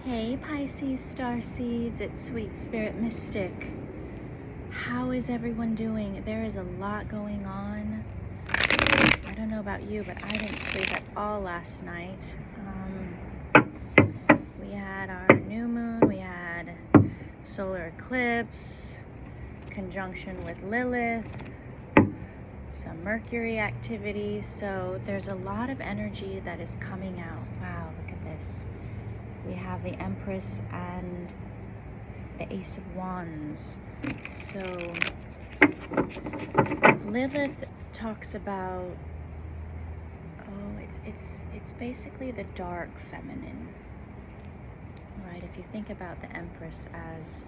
Hey Pisces star seeds, it's Sweet Spirit Mystic. How is everyone doing? There is a lot going on. I don't know about you, but I didn't sleep at all last night. We had our new moon, we had solar eclipse, conjunction with Lilith, some Mercury activity. So there's a lot of energy that is coming out. Wow, look at this. We have the Empress and the Ace of Wands. So Lilith talks about, it's basically the dark feminine, right? If you think about the Empress as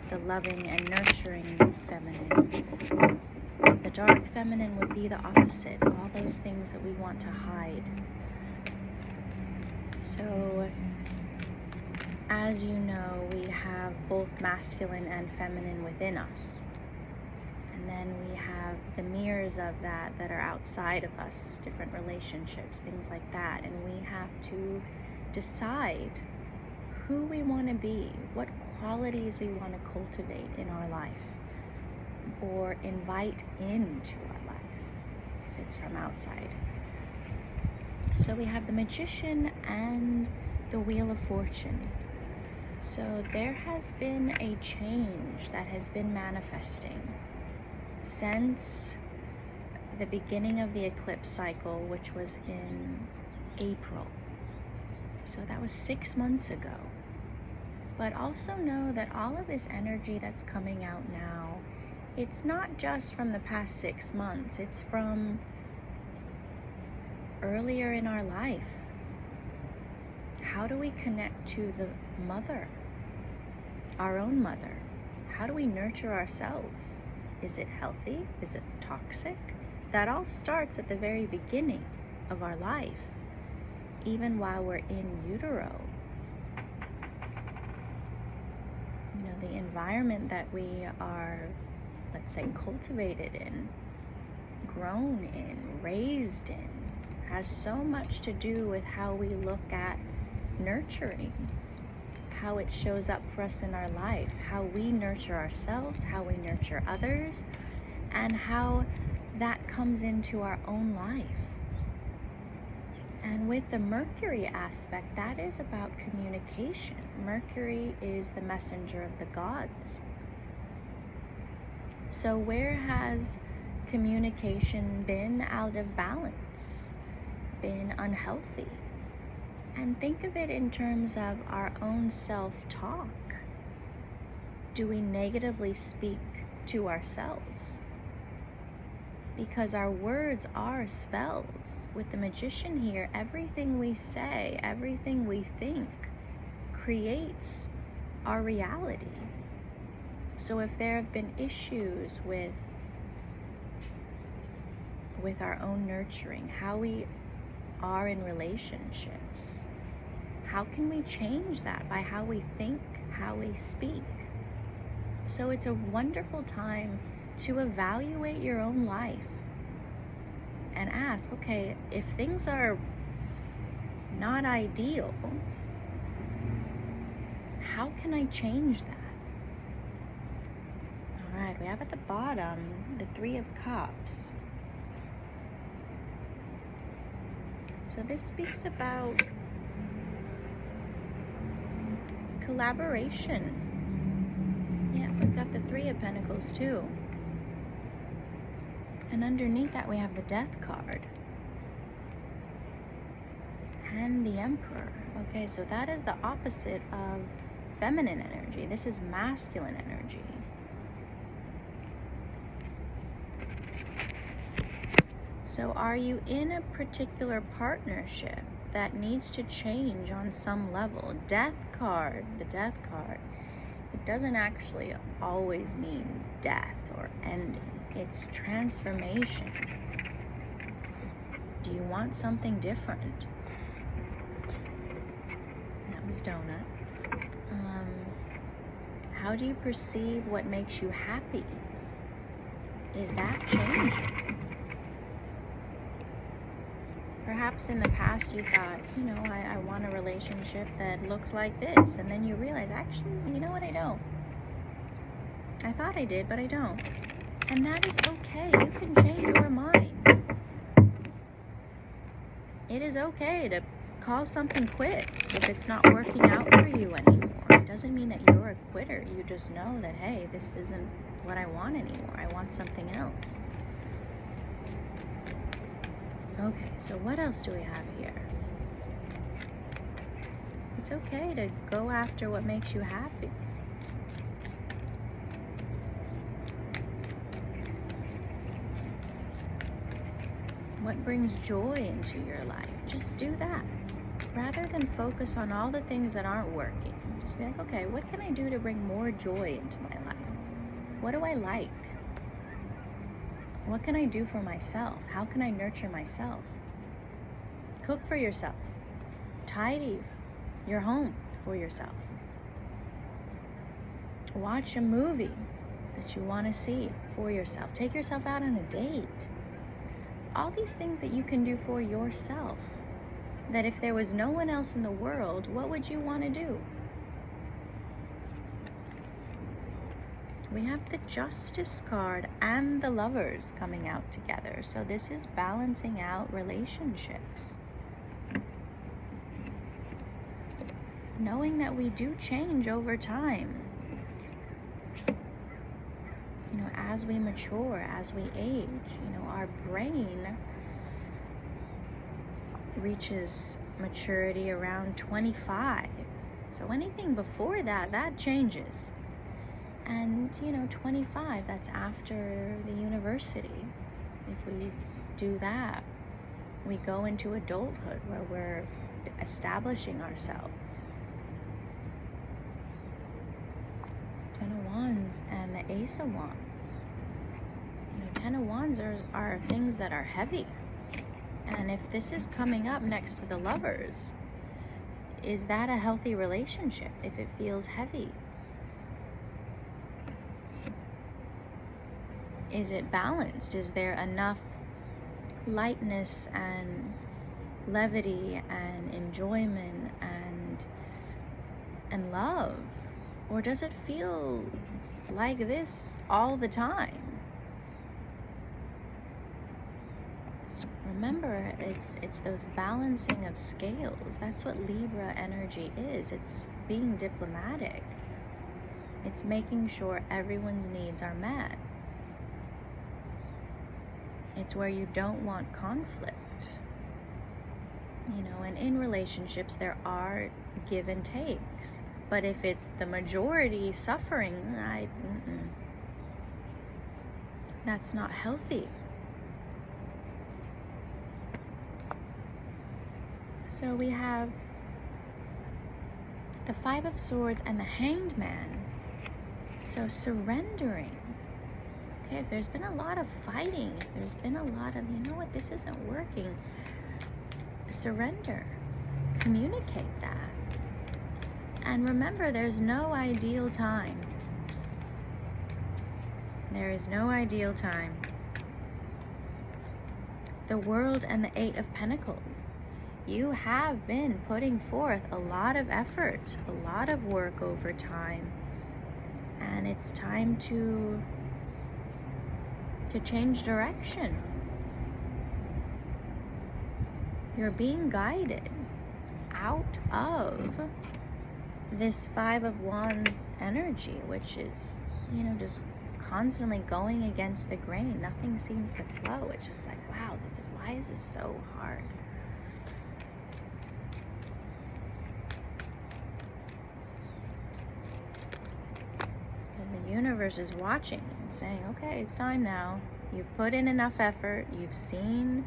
the loving and nurturing feminine, the dark feminine would be the opposite, all those things that we want to hide. So as you know, we have both masculine and feminine within us. And then we have the mirrors of that are outside of us, different relationships, things like that. And we have to decide who we want to be, what qualities we want to cultivate in our life, or invite into our life if it's from outside. So we have the Magician and the Wheel of Fortune. So there has been a change that has been manifesting since the beginning of the eclipse cycle, which was in April. So that was 6 months ago. But also know that all of this energy that's coming out now, it's not just from the past 6 months, it's from earlier in our life. How do we connect to the mother, our own mother? How do we nurture ourselves? Is it healthy? Is it toxic? That all starts at the very beginning of our life, even while we're in utero. You know, the environment that we are, let's say, cultivated in, grown in, raised in, has so much to do with how we look at nurturing, how it shows up for us in our life, how we nurture ourselves, how we nurture others, and how that comes into our own life. And with the Mercury aspect, that is about communication. Mercury is the messenger of the gods. So where has communication been out of balance, been unhealthy? And think of it in terms of our own self-talk. Do we negatively speak to ourselves? Because our words are spells. With the Magician here, everything we say, everything we think creates our reality. So if there have been issues with our own nurturing, how we are in relationships, how can we change that? By how we think, how we speak. So it's a wonderful time to evaluate your own life and ask, okay, if things are not ideal, how can I change that? All right, we have at the bottom the Three of Cups. So this speaks about collaboration. Yeah, we've got the Three of Pentacles too. And underneath that we have the Death card. And the Emperor. Okay, so that is the opposite of feminine energy. This is masculine energy. So are you in a particular partnership that needs to change on some level? Death card, the Death card, it doesn't actually always mean death or ending. It's transformation. Do you want something different? That was Donut. How do you perceive what makes you happy? Is that changing? Perhaps in the past you thought, I want a relationship that looks like this. And then you realize, actually, you know what, I don't. I thought I did, but I don't. And that is okay. You can change your mind. It is okay to call something quits if it's not working out for you anymore. It doesn't mean that you're a quitter. You just know that, hey, this isn't what I want anymore. I want something else. Okay, so what else do we have here? It's okay to go after what makes you happy. What brings joy into your life? Just do that. Rather than focus on all the things that aren't working. Just be like, okay, what can I do to bring more joy into my life? What do I like? What can I do for myself? How can I nurture myself? Cook for yourself. Tidy your home for yourself. Watch a movie that you want to see for yourself. Take yourself out on a date. All these things that you can do for yourself, that if there was no one else in the world, what would you want to do? We have the Justice card and the Lovers coming out together. So this is balancing out relationships. Knowing that we do change over time. As we mature, as we age, our brain reaches maturity around 25. So anything before that, that changes. And, 25, that's after the university. If we do that, we go into adulthood where we're establishing ourselves. Ten of Wands and the Ace of Wands. Ten of Wands are things that are heavy. And if this is coming up next to the Lovers, is that a healthy relationship if it feels heavy? Is it balanced? Is there enough lightness and levity and enjoyment and love? Or does it feel like this all the time? Remember, it's those balancing of scales. That's what Libra energy is. It's being diplomatic. It's making sure everyone's needs are met. It's where you don't want conflict. And in relationships, there are give and takes. But if it's the majority suffering, that's not healthy. So we have the Five of Swords and the Hanged Man. So surrendering. Okay, if there's been a lot of fighting, if there's been a lot of, this isn't working, surrender. Communicate that. And remember, there's no ideal time. There is no ideal time. The World and the Eight of Pentacles. You have been putting forth a lot of effort, a lot of work over time. And it's time to change direction. You're being guided out of this Five of Wands energy, which is, just constantly going against the grain. Nothing seems to flow. It's just like, wow, why is this so hard? Because the universe is watching and saying, okay, it's time now. You've put in enough effort. You've seen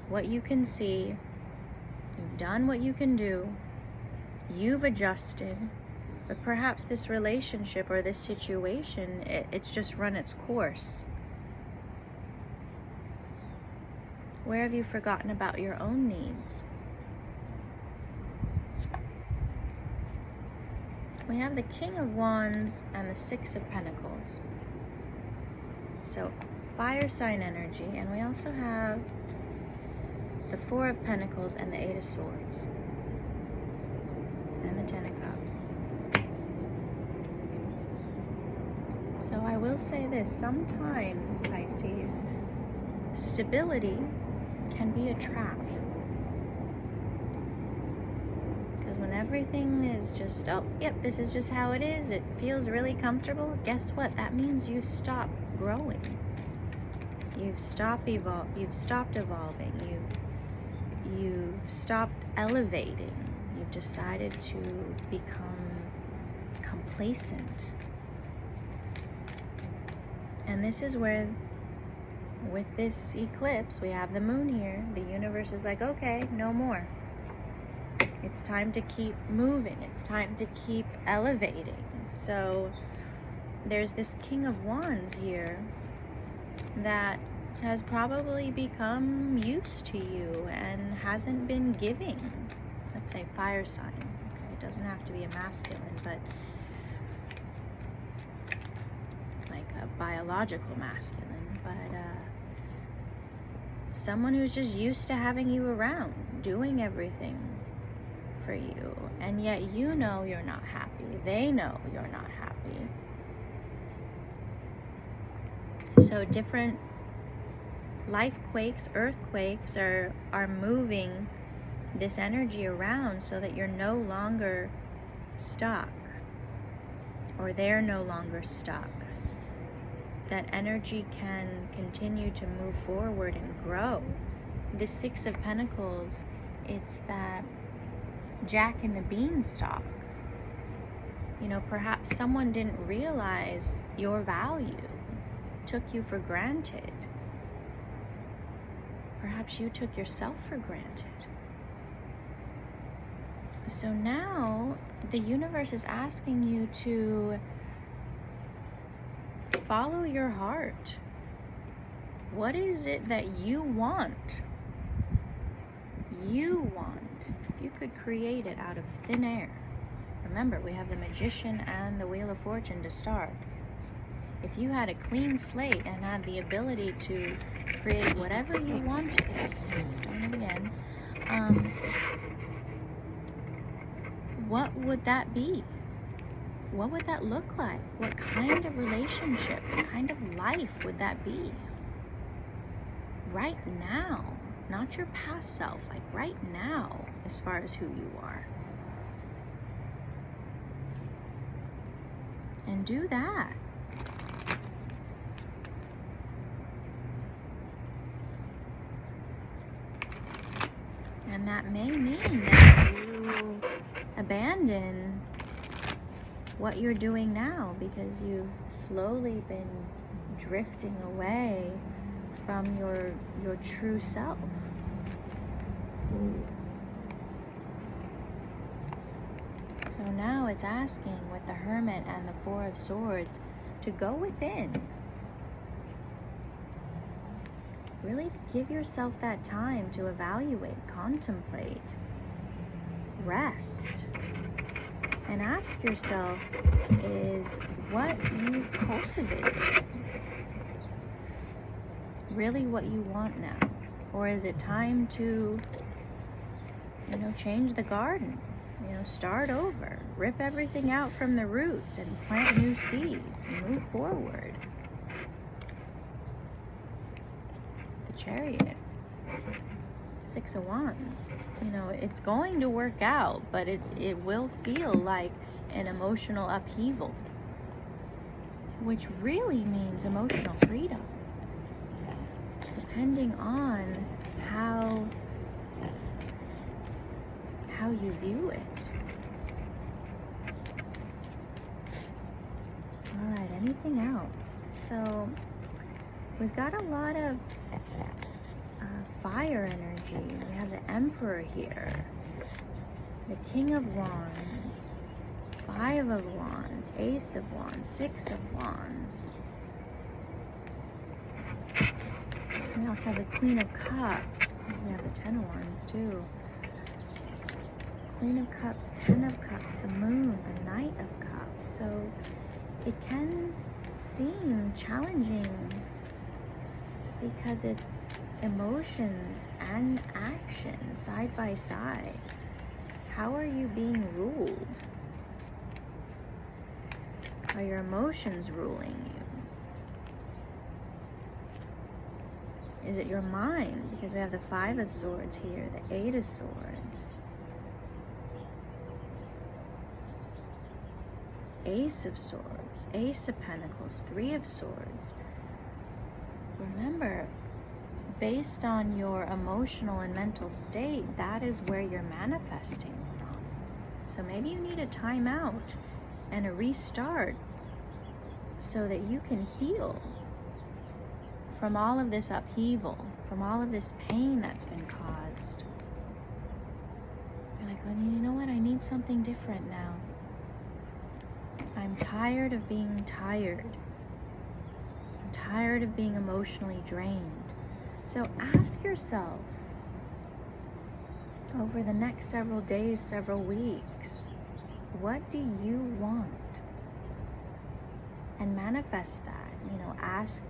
what you can see. You've done what you can do. You've adjusted. But perhaps this relationship or this situation, it's just run its course. Where have you forgotten about your own needs? We have the King of Wands and the Six of Pentacles. So fire sign energy, and we also have the Four of Pentacles and the Eight of Swords. And the Ten of Cups. So I will say this, sometimes, Pisces, stability can be a trap. Because when everything is just, oh, yep, this is just how it is, it feels really comfortable, guess what? That means you stop growing. You've stopped evolving. You've stopped elevating. You've decided to become complacent. And this is where, with this eclipse, we have the moon here. The universe is like, okay, no more. It's time to keep moving. It's time to keep elevating. So there's this King of Wands here that has probably become used to you and hasn't been giving. Let's say fire sign. Okay, it doesn't have to be a masculine, but like a biological masculine, but someone who's just used to having you around, doing everything for you, and yet you know you're not happy. They know you're not happy. So different life quakes, earthquakes are moving this energy around so that you're no longer stuck, or they're no longer stuck. That energy can continue to move forward and grow. The Six of Pentacles, it's that Jack and the Beanstalk. You know, perhaps someone didn't realize your value, took you for granted. Perhaps you took yourself for granted. So now the universe is asking you to follow your heart. What is it that you want? You want. You could create it out of thin air. Remember, we have the Magician and the Wheel of Fortune to start. If you had a clean slate and had the ability to create whatever you wanted, starting again, what would that be? What would that look like? What kind of relationship, what kind of life would that be? Right now, not your past self, like right now, as far as who you are. And do that. And that may mean that you abandon what you're doing now, because you've slowly been drifting away from your true self. So now it's asking with the Hermit and the Four of Swords to go within. Really give yourself that time to evaluate, contemplate, rest, and ask yourself, is what you've cultivated really what you want now? Or is it time to, change the garden? Start over, rip everything out from the roots and plant new seeds and move forward. The Chariot, Six of Wands, it's going to work out, but it will feel like an emotional upheaval, which really means emotional freedom, depending on how you view it. All right, anything else? So we've got a lot of fire energy. We have the Emperor here, the King of Wands, Five of Wands, Ace of Wands, Six of Wands. We also have the Queen of Cups. We have the Ten of Wands too. Queen of Cups, Ten of Cups, the Moon, the Knight of Cups. So it can seem challenging because it's emotions and action side by side. How are you being ruled? Are your emotions ruling you? Is it your mind? Because we have the Five of Swords here, the Eight of Swords, Ace of Swords, Ace of Pentacles, Three of Swords. Remember, based on your emotional and mental state, that is where you're manifesting from. So maybe you need a timeout and a restart so that you can heal from all of this upheaval, from all of this pain that's been caused. You're like, well, you know what? I need something different now. I'm tired of being tired. I'm tired of being emotionally drained. So ask yourself over the next several days, several weeks, what do you want? And manifest that. Ask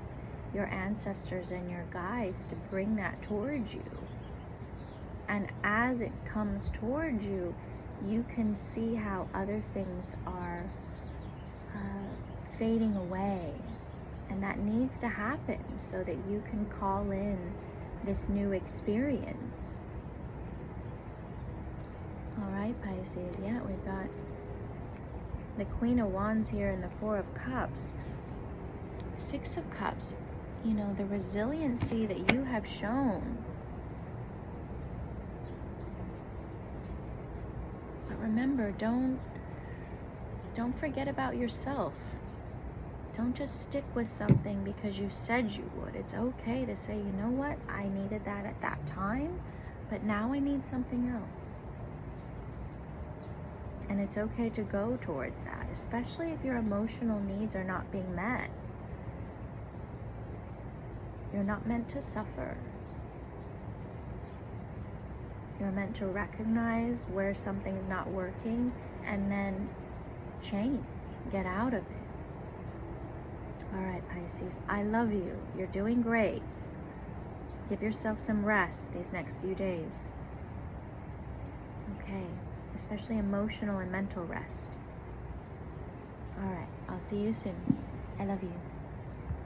your ancestors and your guides to bring that towards you. And as it comes towards you, you can see how other things are fading away. And that needs to happen so that you can call in this new experience. All right, Pisces. Yeah, we've got the Queen of Wands here and the Four of Cups. Six of Cups. The resiliency that you have shown. But remember, don't forget about yourself. Don't just stick with something because you said you would. It's okay to say, you know what, I needed that at that time, but now I need something else. And it's okay to go towards that, especially if your emotional needs are not being met. You're not meant to suffer. You're meant to recognize where something's not working and then change, get out of it. All right, Pisces, I love you. You're doing great. Give yourself some rest these next few days. Okay, especially emotional and mental rest. All right, I'll see you soon. I love you.